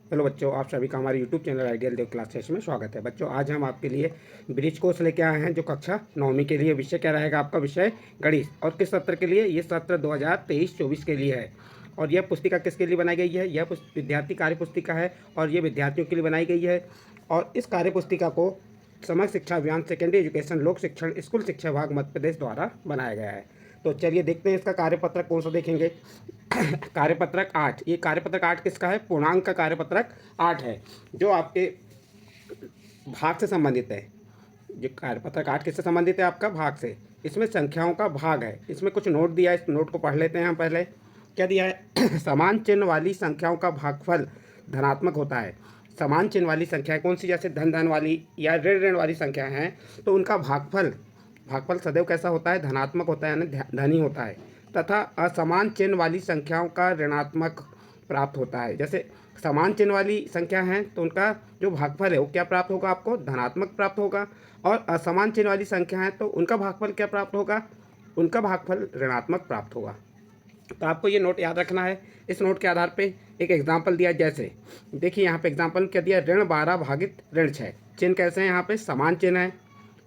Hello बच्चों, आप सभी का हमारे यूट्यूब चैनल आइडियल देव क्लासेस में स्वागत है। बच्चों, आज हम आपके लिए ब्रिज कोर्स लेके आए हैं जो कक्षा 9वीं के लिए। विषय क्या रहेगा आपका? विषय गणित। और किस सत्र के लिए? ये सत्र 2023-24 के लिए है। और यह पुस्तिका किसके लिए बनाई गई है? यह विद्यार्थी कार्य पुस्तिका है और ये विद्यार्थियों के लिए बनाई गई है। और इस कार्य पुस्तिका को समग्र शिक्षा अभियान, सेकेंडरी एजुकेशन, लोक शिक्षण, स्कूल शिक्षा विभाग मध्य प्रदेश द्वारा बनाया गया है। तो चलिए देखते हैं इसका कार्यपत्रक कौन सा देखेंगे। कार्यपत्रक 8। ये कार्यपत्रक 8 किसका है? पूर्णांक का कार्यपत्रक 8 है जो आपके भाग से संबंधित है। जो कार्यपत्रक 8 किससे संबंधित है? आपका भाग से। इसमें संख्याओं का भाग है। इसमें कुछ नोट दिया है, इस नोट को पढ़ लेते हैं हम पहले। क्या दिया है? समान चिन्ह वाली संख्याओं का भागफल धनात्मक होता है। समान चिन्ह वाली संख्याएं कौन सी? जैसे धन धन वाली या ऋण ऋण वाली संख्याएं हैं तो उनका भागफल सदैव कैसा होता है? धनात्मक होता है, यानी धनी होता है। तथा असमान चिन्ह वाली संख्याओं का ऋणात्मक प्राप्त होता है। जैसे समान चिन्ह वाली संख्या हैं तो उनका जो भागफल है वो क्या प्राप्त होगा? आपको धनात्मक प्राप्त होगा। और असमान चिन्ह वाली संख्या है तो उनका भागफल क्या प्राप्त होगा? उनका भागफल ऋणात्मक प्राप्त होगा। तो आपको ये नोट याद रखना है। इस नोट के आधार पे एक एग्जाम्पल दिया, जैसे देखिए यहाँ पे एग्जाम्पल क्या दिया? ऋण 12 भागित ऋण 6। चिन्ह कैसे हैं? यहाँ पे समान चिन्ह है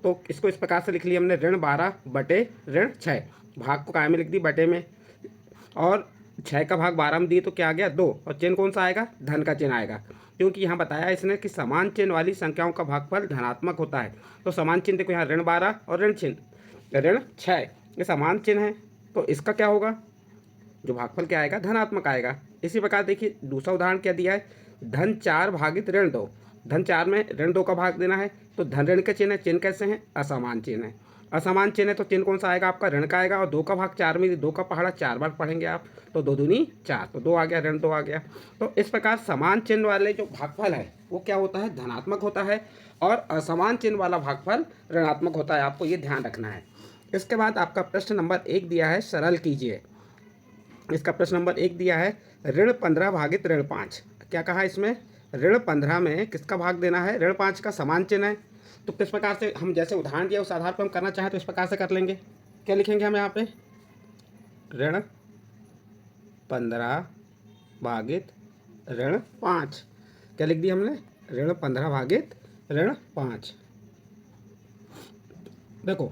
तो इसको इस प्रकार से लिख लिया हमने, ऋण 12 बटे ऋण 6। भाग को काय में लिख दी? बटे में। और 6 का भाग 12 में दिए तो क्या आ गया? 2। और चिन्ह कौन सा आएगा? धन का चिन्ह आएगा, क्योंकि यहाँ बताया इसने कि समान चिन्ह वाली संख्याओं का भागफल धनात्मक होता है। तो समान चिन्ह देखो यहाँ, ऋण 12 और ऋण 6, ये समान चिन्ह है तो इसका क्या होगा? जो भागफल क्या आएगा? धनात्मक आएगा। इसी प्रकार देखिए दूसरा उदाहरण क्या दिया है? धन 4 भागित ऋण 2। धन 4 में ऋण 2 का भाग देना है तो धन ऋण के चिन्ह है। चिन्ह कैसे हैं? असमान चिन्ह है। असमान चिन्ह है तो चिन्ह कौन सा आएगा? आपका ऋण का आएगा। और 2 का भाग 4 में, 2 का पहाड़ा 4 बार पढ़ेंगे आप तो 2 दूनी 4, तो 2 आ गया, ऋण 2 आ गया। तो इस प्रकार समान चिन्ह वाले जो भागफल है वो क्या होता है? धनात्मक होता है। और असमान चिन्ह वाला भागफल ऋणात्मक होता है। आपको ये ध्यान रखना है। इसके बाद आपका प्रश्न नंबर 1 दिया है, सरल कीजिए। इसका प्रश्न नंबर 1 दिया है, ऋण 15 भागित ऋण 5। क्या कहा इसमें? ऋण 15 में किसका भाग देना है? ऋण 5 का समान चिन्ह है। तो किस प्रकार से हम जैसे उदाहरण दिया उस आधार पर हम करना चाहें तो इस प्रकार से कर लेंगे। क्या लिखेंगे हम यहाँ पे? ऋण 15 भागित ऋण 5। क्या लिख दिया हमने? ऋण 15 भागित ऋण 5। देखो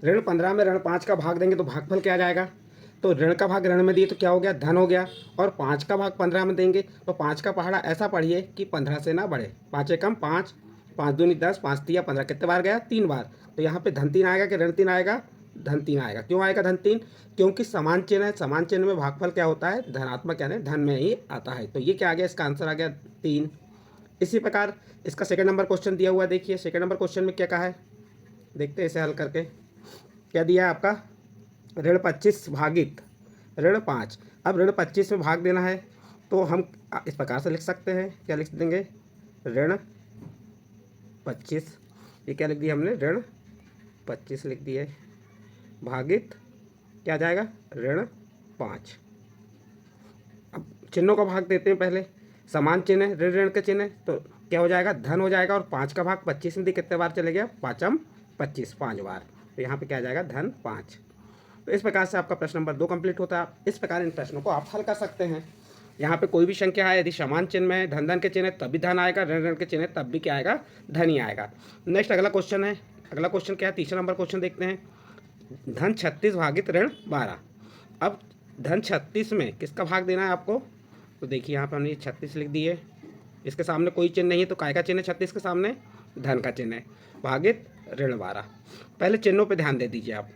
ऋण 15 में ऋण 5 का भाग देंगे तो भागफल क्या आ जाएगा? तो ऋण का भाग ऋण में दिए तो क्या हो गया? धन हो गया। और 5 का भाग 15 में देंगे तो 5 का पहाड़ा ऐसा पढ़िए कि 15 से ना बढ़े। 5 एकम 5, 5 दूनी 10, 5 तिया 15। कितने बार गया? 3 बार। तो यहाँ पे धन 3 आएगा कि ऋण 3 आएगा? धन 3 आएगा। क्यों आएगा धन 3? क्योंकि समान चिन्ह है। समान चिन्ह में भागफल क्या होता है? धनात्मक, यानी धन में ही आता है। तो ये क्या आ गया? इसका आंसर आ गया 3। इसी प्रकार इसका सेकंड नंबर क्वेश्चन दिया हुआ है। देखिए सेकंड नंबर क्वेश्चन में क्या कहा है, देखते हैं इसे हल करके। क्या दिया है आपका? ऋण 25 भागित ऋण 5। अब ऋण 25 में भाग देना है तो हम इस प्रकार से लिख सकते हैं। क्या लिख देंगे? ऋण 25, ये क्या लिख दिया हमने? ऋण 25 लिख दिए भागित क्या आ जाएगा? ऋण 5। अब चिन्हों का भाग देते हैं पहले। समान चिन्ह है, ऋण ऋण के चिन्ह है तो क्या हो जाएगा? धन हो जाएगा। और 5 का भाग 25 में कितने बार चले गया? 5m 25, 5 बार। तो यहाँ पे क्या आ जाएगा? धन 5। तो इस प्रकार से आपका प्रश्न नंबर 2 कंप्लीट होता है। इस प्रकार इन प्रश्नों को आप हल कर सकते हैं। यहाँ पे कोई भी संख्या है, यदि समान चिन्ह में धन धन के चिन्ह है तब भी धन आएगा, ऋण ऋण के चिन्ह है तब भी क्या आएगा? धन ही आएगा। नेक्स्ट अगला क्वेश्चन है। अगला क्वेश्चन क्या है? तीसरा नंबर क्वेश्चन देखते हैं। धन 36 भागित ऋण 12। अब धन 36 में किसका भाग देना है आपको? तो देखिए यहाँ पर हमने 36 लिख दिए। इसके सामने कोई चिन्ह नहीं है तो काय का चिन्ह है? 36 के सामने धन का चिन्ह है, भागित ऋण 12। पहले चिन्हों पर ध्यान दे दीजिए आप।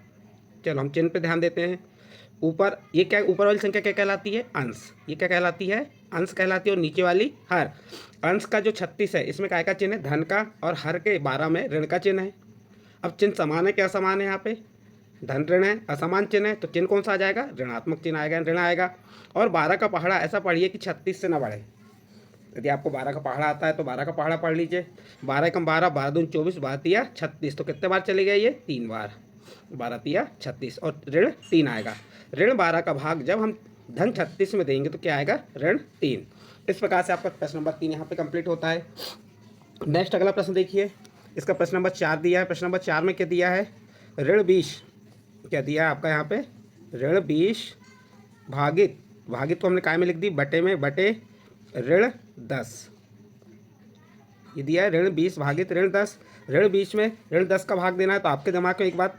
चलो हम चिन्ह पे ध्यान देते हैं। ऊपर ये क्या, ऊपर वाली संख्या क्या कहलाती है? अंश। ये क्या कहलाती है? अंश कहलाती है। और नीचे वाली हर। अंश का जो 36 है इसमें काय का चिन्ह है? धन का। और हर के 12 में ऋण का चिन्ह है। अब चिन्ह समान है क्या असमान है? यहाँ पे धन ऋण है, असमान चिन्ह है तो चिन्ह कौन सा आ जाएगा? ऋणात्मक चिन्ह आएगा, ऋण आएगा। और 12 का पहाड़ा ऐसा पढ़िए कि 36 से ना बढ़े। यदि आपको 12 का पहाड़ा आता है तो 12 का पहाड़ा पढ़ लीजिए। 12 एकम 12, 12 दूनी 24, 12 तिया 36। तो कितने बार चले गए? ये 3 बार। 12 तिया 36 और ऋण 3 आएगा। ऋण 12 का भाग जब हम धन 36 में देंगे तो क्या आएगा? ऋण 3। इस प्रकार से आपका प्रश्न नंबर 3 यहाँ पे कंप्लीट होता है। नेक्स्ट अगला प्रश्न देखिए। इसका प्रश्न नंबर 4 दिया है। प्रश्न नंबर 4 में क्या दिया है? ऋण 20। क्या दिया है आपका यहाँ पे? ऋण 20 भागित, भागित तो हमने काय में लिख दी? बटे में, बटे ऋण 10, ये दिया है ऋण 20 भागित ऋण 10। ऋण 20 में ऋण 10 का भाग देना है, तो आपके दिमाग में एक बात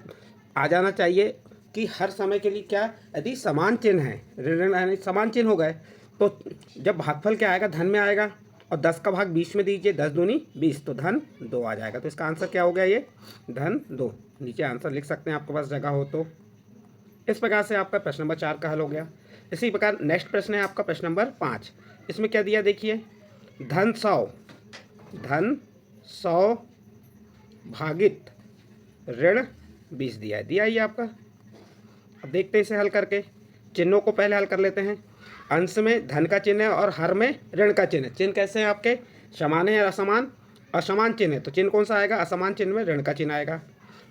आ जाना चाहिए कि हर समय के लिए क्या, यदि समान चिन्ह है, ऋण यानी समान चिन्ह हो गए, तो जब भागफल क्या आएगा, धन में आएगा, और 10 का भाग 20 में दीजिए, 10 दूनी 20, तो धन 2 आ जाएगा। तो इसका आंसर क्या हो गया, ये धन 2। नीचे आंसर लिख सकते हैं आपके पास जगह हो तो। इस प्रकार से आपका प्रश्न नंबर 4 का हल हो गया। इसी प्रकार नेक्स्ट प्रश्न है आपका प्रश्न नंबर 5। इसमें क्या दिया देखिए, धन 100 भागित ऋण 20 दिया है ये आपका। अब देखते हैं इसे हल करके। चिन्हों को पहले हल कर लेते हैं। अंश में धन का चिन्ह है और हर में ऋण का चिन्ह है। चिन्ह कैसे हैं आपके, समान है या असमान, असमान चिन्ह है तो चिन्ह कौन सा आएगा, असमान चिन्ह में ऋण का चिन्ह आएगा।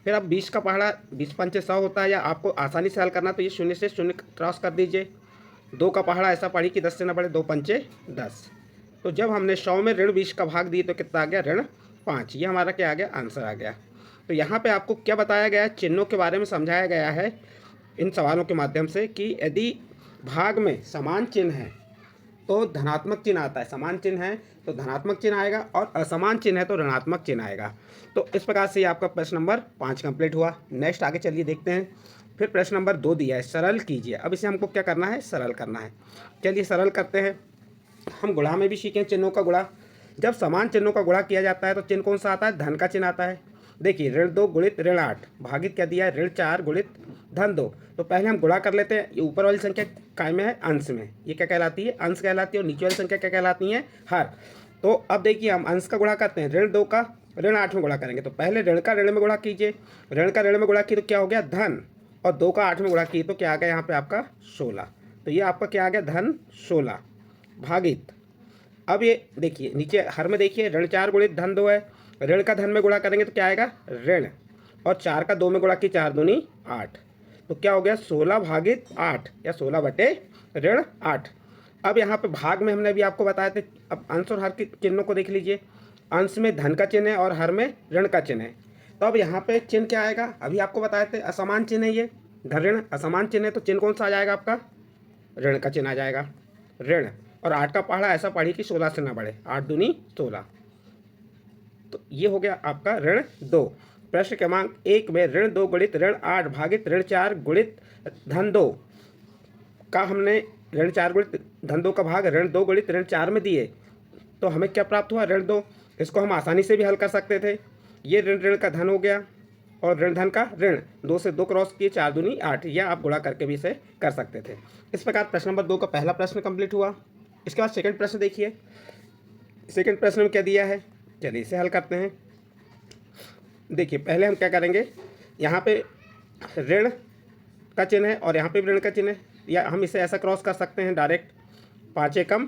फिर अब 20 का पहाड़ा 20 पंचे 100 होता है, या आपको आसानी से हल करना तो ये 0 से 0 क्रॉस कर दीजिए। 2 का पहाड़ा ऐसा पढ़ी कि 10 से ना बढ़े, 2 पंचे 10। तो जब हमने 100 में ऋण 20 का भाग दिए तो कितना आ गया, ऋण 5। ये हमारा क्या आ गया, आंसर आ गया। तो यहाँ पे आपको क्या बताया गया है, चिन्हों के बारे में समझाया गया है इन सवालों के माध्यम से कि यदि भाग में समान चिन्ह है तो धनात्मक चिन्ह आता है, समान चिन्ह है तो धनात्मक चिन्ह आएगा, और असमान चिन्ह है तो ऋणात्मक चिन्ह आएगा। तो इस प्रकार से आपका प्रश्न नंबर 5 कंप्लीट हुआ। नेक्स्ट आगे चलिए देखते हैं। फिर प्रश्न नंबर 2 दिया है, सरल कीजिए। अब इसे हमको क्या करना है, सरल करना है। चलिए सरल करते हैं। हम गुणा में भी सीखें चिन्हों का गुणा। जब समान चिन्हों का गुणा किया जाता है तो चिन्ह कौन सा आता है, धन का चिन्ह आता है। देखिए ऋण 2 गुणित ऋण 8 भागित क्या दिया है, ऋण 4 गुणित धन 2। तो पहले हम गुणा कर लेते हैं। ये ऊपर वाली संख्या काय में है, अंश में, ये क्या कहलाती है, अंश कहलाती है, और नीचे वाली संख्या क्या कहलाती है, हर। तो अब देखिए हम अंश का गुणा करते हैं, ऋण 2 का ऋण 8 में गुणा करेंगे। तो पहले ऋण का ऋण में गुणा कीजिए, ऋण का ऋण में गुणा किया तो क्या हो गया, धन, और 2 का 8 में गुणा किए तो क्या आ गया यहाँ पे आपका 16। तो ये आपका क्या आ गया, धन 16 भागित। अब ये देखिए नीचे हर में देखिए ऋण 4 गुणित धन 2 है, ऋण का धन में गुणा करेंगे तो क्या आएगा, ऋण, और 4 का 2 में गुणा की 4 दूनी 8। तो क्या हो गया, 16 भागित 8 या 16 बटे ऋण 8। अब यहाँ पे भाग में हमने अभी आपको बताया था। अब अंश और हर के चिन्हों को देख लीजिए। अंश में धन का चिन्ह है और हर में ऋण का चिन्ह है। तो अब यहाँ पे चिन्ह क्या आएगा, अभी आपको बताए थे असमान चिन्ह है, ये धन ऋण असमान चिन्ह है, तो चिन्ह कौन सा आ जाएगा आपका, ऋण का चिन्ह आ जाएगा, ऋण। और 8 का पहाड़ा ऐसा पढ़ी कि 16 से ना बढ़े, 8 दूनी 16। तो ये हो गया आपका ऋण 2। प्रश्न क्रमांक 1 में ऋण 2 गुणित ऋण 8 भागित ऋण 4 गुणित धन 2 का हमने ऋण 4 गुणित धन 2 का भाग ऋण 2 गुणित ऋण 4 में दिए, तो हमें क्या प्राप्त हुआ, ऋण 2। इसको हम आसानी से भी हल कर सकते थे। ये ऋण ऋण का धन हो गया और ऋण धन का ऋण, 2 से 2 क्रॉस किए, 4 दूनी 8, या आप गुणा करके भी इसे कर सकते थे। इस प्रकार प्रश्न नंबर 2 का पहला प्रश्न कंप्लीट हुआ। इसके बाद सेकंड प्रश्न देखिए। सेकंड प्रश्न में क्या दिया है, चलिए इसे हल करते हैं। देखिए पहले हम क्या करेंगे, यहाँ पे ऋण का चिन्ह है और यहाँ पे भी ऋण का चिन्ह है, या हम इसे ऐसा क्रॉस कर सकते हैं डायरेक्ट, 5 एकम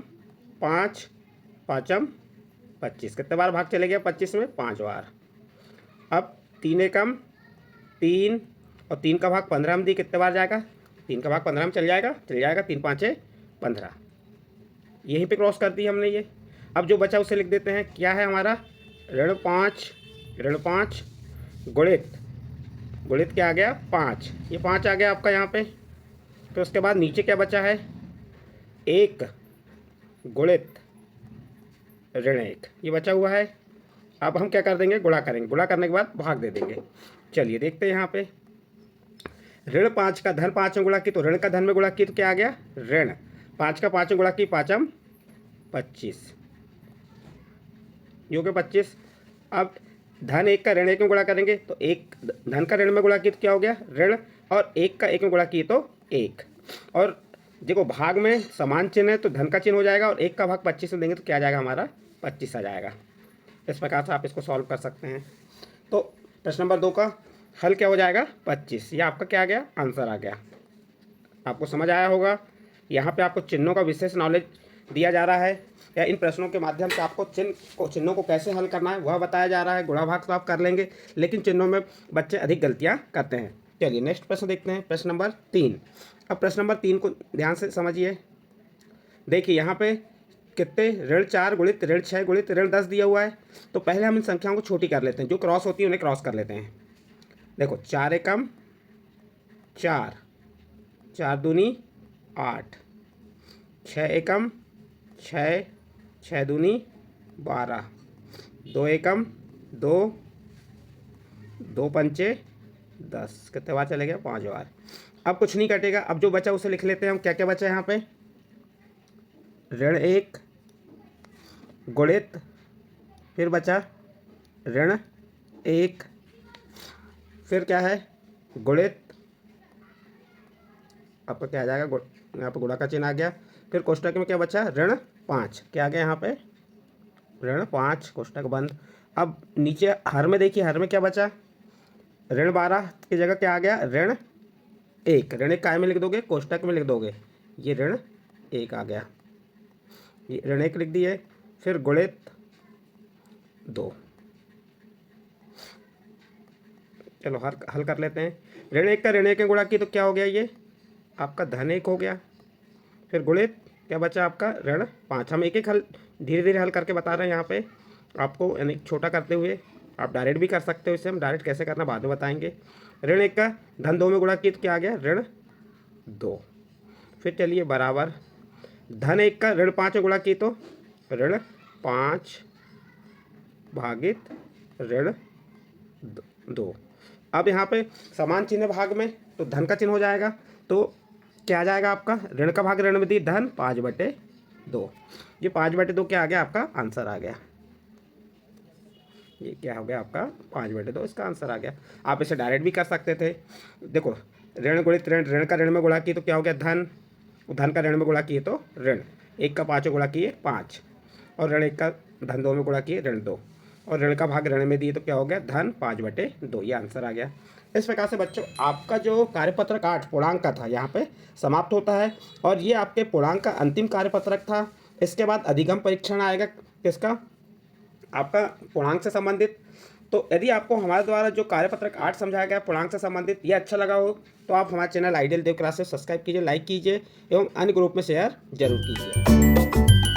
5 पाँचम 25, कितने बार भाग चले गया 25 में, 5 बार। अब 3 एकम 3 और 3 का भाग 15 में दी, कितने बार जाएगा, 3 का भाग 15 में चल जाएगा 3 5 15, यहीं पे क्रॉस कर दी हमने ये। अब जो बचा उसे लिख देते हैं, क्या है हमारा, ऋण 5 गुणित क्या आ गया 5, ये 5 आ गया आपका यहाँ पे। तो उसके बाद नीचे क्या बचा है, 1 गुणित ऋण 1, ये बचा हुआ है। अब हम क्या कर देंगे, गुणा करेंगे, गुणा करने के बाद भाग दे देंगे। चलिए देखते हैं यहाँ पे, ऋण 5 का धन 5 में गुणा की तो ऋण का धन में गुणा की तो क्या आ गया, ऋण 5 का 5 में गुणा की 5 25, जो कि 25। अब धन 1 का ऋण 1 में गुणा करेंगे तो 1 धन का ऋण में गुणा की तो क्या हो गया, ऋण, और 1 का 1 में गुणा की तो 1। और देखो भाग में समान चिन्ह है तो धन का चिन्ह हो जाएगा, और 1 का भाग 25 में देंगे तो क्या आ जाएगा, हमारा 25 आ जाएगा। इस प्रकार से आप इसको सॉल्व कर सकते हैं। तो प्रश्न नंबर 2 का हल क्या हो जाएगा, 25। ये आपका क्या आ गया, आंसर आ गया। आपको समझ आया होगा। यहाँ पे आपको चिन्हों का विशेष नॉलेज दिया जा रहा है, या इन प्रश्नों के माध्यम से आपको चिन्हों को कैसे हल करना है वह बताया जा रहा है। गुणा भाग तो आप कर लेंगे, लेकिन चिन्हों में बच्चे अधिक गलतियाँ करते हैं। चलिए नेक्स्ट प्रश्न देखते हैं, प्रश्न नंबर 3। अब प्रश्न नंबर 3 को ध्यान से समझिए। देखिए यहाँ पे कितने, ऋण 4 गुणित ऋण 6 गुणित ऋण 10 दिया हुआ है। तो पहले हम इन संख्याओं को छोटी कर लेते हैं, जो क्रॉस होती है उन्हें क्रॉस कर लेते हैं। देखो 4 एकम 4, 4 दूनी 8, 6 एकम 6 6 दूनी 12, 2 एकम 2, 2 पंचे 10, कितने बार चले गए 5 बार। अब कुछ नहीं कटेगा। अब जो बचा उसे लिख लेते हैं हम। क्या क्या बचा यहाँ पे, ऋण 1 गुणित, फिर बचा ऋण 1, फिर क्या है गुणित, आपका क्या आ जाएगा, यहाँ पे गुणा का चिन्ह आ गया। फिर कोष्टक में क्या बचा, ऋण 5, क्या आ गया यहाँ पे, ऋण 5, कोष्टक बंद। अब नीचे हर में देखिए, हर में क्या बचा, ऋण 12 की जगह क्या आ गया, ऋण 1। ऋण 1 काय में लिख दोगे, कोष्टक में लिख दोगे, ये ऋण 1 आ गया, ये ऋण 1 लिख दिए। फिर गुणित 2, चलो हल कर लेते हैं। ऋण 1 का ऋण 1 में गुणा की तो क्या हो गया, ये आपका धन 1 हो गया। फिर गुणित क्या बचा आपका, ऋण 5। हम एक एक हल धीरे धीरे हल करके बता रहे हैं यहाँ पे आपको, यानी छोटा करते हुए। आप डायरेक्ट भी कर सकते हो इसे, हम डायरेक्ट कैसे करना बाद में बताएंगे। ऋण 1 का धन 2 में गुणा की तो क्या आ गया, ऋण 2। फिर चलिए बराबर, धन 1 का ऋण 5 में गुणा की तो ऋण 5 भागित ऋण 2। अब यहाँ पे समान चिन्ह भाग में तो धन का चिन्ह हो जाएगा, तो क्या आ जाएगा आपका, ऋण का भाग ऋण में दी धन 5/2। ये 5/2 क्या आ गया, आपका आंसर आ गया। ये क्या हो गया आपका 5/2, इसका आंसर आ गया। आप इसे डायरेक्ट भी कर सकते थे। देखो ऋण गुणित ऋण, ऋण का ऋण में गुणा की तो क्या हो गया धन, धन का ऋण में गुणा किए तो ऋण। 1 का 5 में गुणा किए 5, और ऋण 1 का धन 2 में गुणा किए ऋण 2, और ऋण का भाग ऋण में दिए तो क्या हो गया, धन 5/2। ये आंसर आ गया। इस प्रकार से बच्चों आपका जो कार्यपत्रक 8 पूर्णांक का था यहाँ पे समाप्त होता है, और ये आपके पूर्णांक का अंतिम कार्यपत्रक था। इसके बाद अधिगम परीक्षण आएगा, किसका, आपका पूर्णांक से संबंधित। तो यदि आपको हमारे द्वारा जो कार्यपत्रक 8 समझाया गया पूर्णांक से संबंधित ये अच्छा लगा हो तो आप हमारे चैनल आइडियल देव क्लासेस सब्सक्राइब कीजिए, लाइक कीजिए एवं अन्य ग्रुप में शेयर जरूर कीजिए।